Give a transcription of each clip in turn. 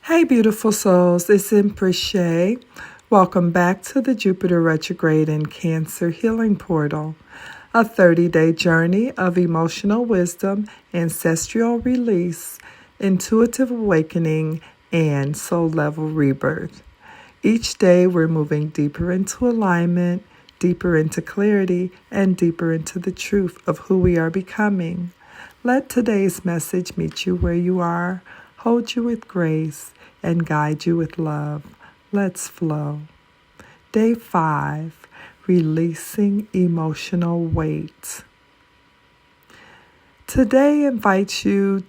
Hey, beautiful souls, it's Empress Shay. Welcome back to the Jupiter Retrograde in Cancer Healing Portal, a 30-day journey of emotional wisdom, ancestral release, intuitive awakening, and soul level rebirth. Each day, we're moving deeper into alignment, deeper into clarity, and deeper into the truth of who we are becoming. Let today's message meet you where you are, hold you with grace, and guide you with love. Let's flow. Day 5, Releasing Emotional Weight. Today invites you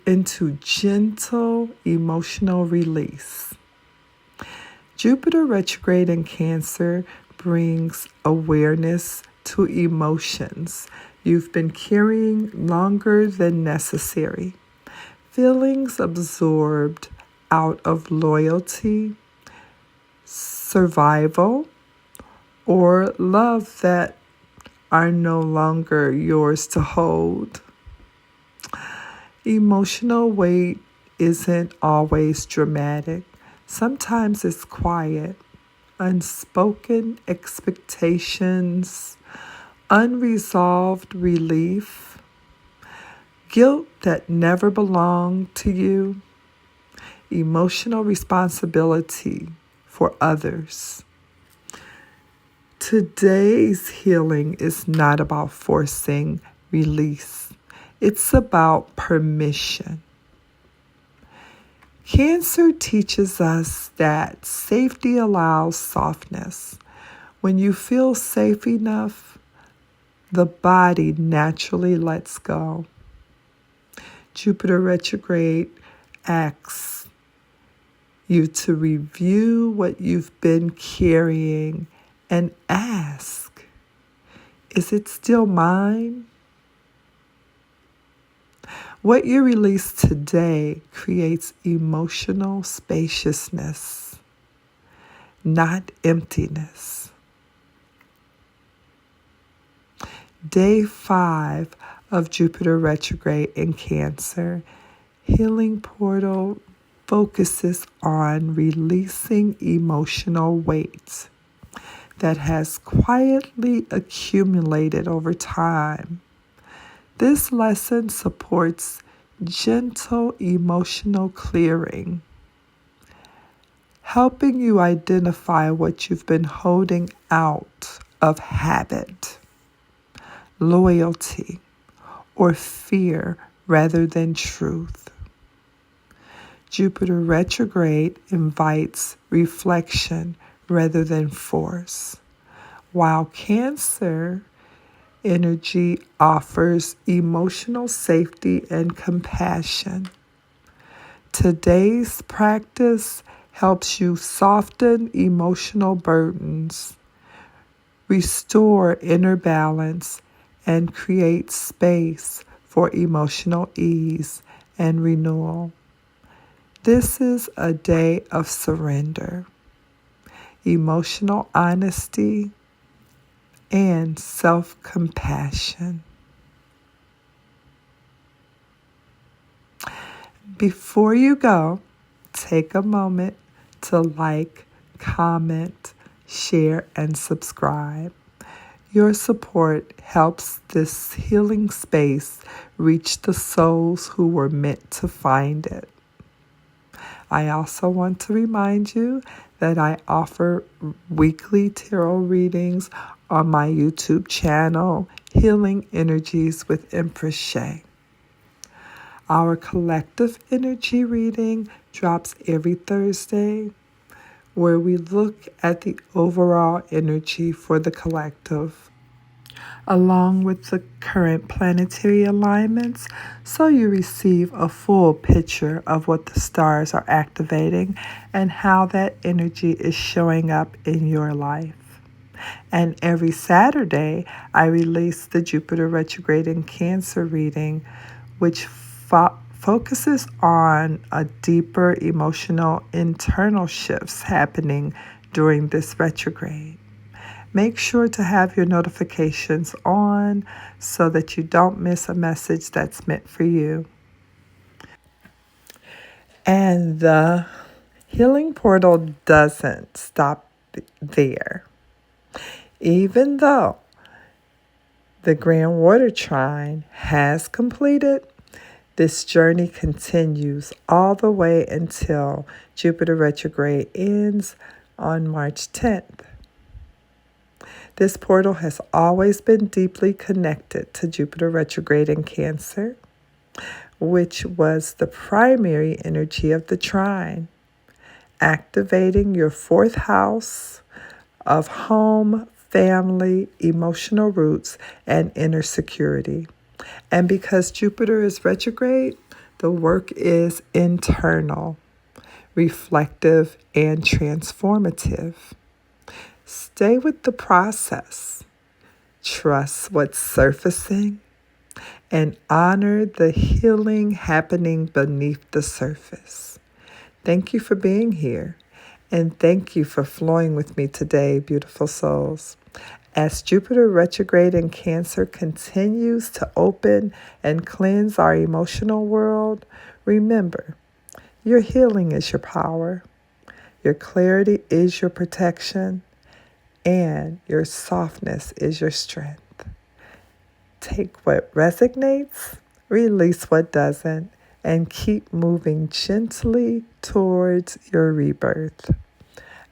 into gentle emotional release. Jupiter retrograde in Cancer brings awareness to emotions you've been carrying longer than necessary. Feelings absorbed out of loyalty, survival, or love that are no longer yours to hold. Emotional weight isn't always dramatic. Sometimes it's quiet, unspoken expectations, unresolved relief, guilt that never belonged to you, emotional responsibility for others. Today's healing is not about forcing release. It's about permission. Cancer teaches us that safety allows softness. When you feel safe enough, the body naturally lets go. Jupiter retrograde asks you to review what you've been carrying and ask, is it still mine? What you release today creates emotional spaciousness, not emptiness. Day 5 of Jupiter retrograde in Cancer, Healing Portal focuses on releasing emotional weight that has quietly accumulated over time. This lesson supports gentle emotional clearing, helping you identify what you've been holding out of habit, loyalty, or fear rather than truth. Jupiter retrograde invites reflection rather than force, while Cancer energy offers emotional safety and compassion. Today's practice helps you soften emotional burdens, restore inner balance, and create space for emotional ease and renewal. This is a day of surrender, emotional honesty, and self-compassion. Before you go, take a moment to like, comment, share, and subscribe. Your support helps this healing space reach the souls who were meant to find it. I also want to remind you that I offer weekly tarot readings on my YouTube channel, Healing Energies with Empress Shay. Our collective energy reading drops every Thursday, where we look at the overall energy for the collective, along with the current planetary alignments, so you receive a full picture of what the stars are activating and how that energy is showing up in your life. And every Saturday, I release the Jupiter retrograde in Cancer reading, which focuses on a deeper emotional internal shifts happening during this retrograde. Make sure to have your notifications on so that you don't miss a message that's meant for you. And the Healing Portal doesn't stop there. Even though the Grand Water Trine has completed, this journey continues all the way until Jupiter Retrograde ends on March 10th. This portal has always been deeply connected to Jupiter Retrograde in Cancer, which was the primary energy of the trine, activating your fourth house of home, family, emotional roots, and inner security. And because Jupiter is retrograde, the work is internal, reflective, and transformative. Stay with the process. Trust what's surfacing and honor the healing happening beneath the surface. Thank you for being here, and thank you for flowing with me today, beautiful souls. As Jupiter retrograde in Cancer continues to open and cleanse our emotional world, remember, your healing is your power, your clarity is your protection, and your softness is your strength. Take what resonates, release what doesn't, and keep moving gently towards your rebirth.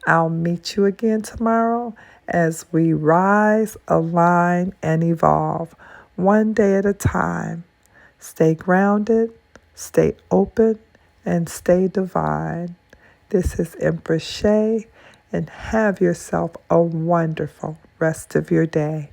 I'll meet you again tomorrow as we rise, align, and evolve one day at a time. Stay grounded, stay open, and stay divine. This is Empress Shay, and have yourself a wonderful rest of your day.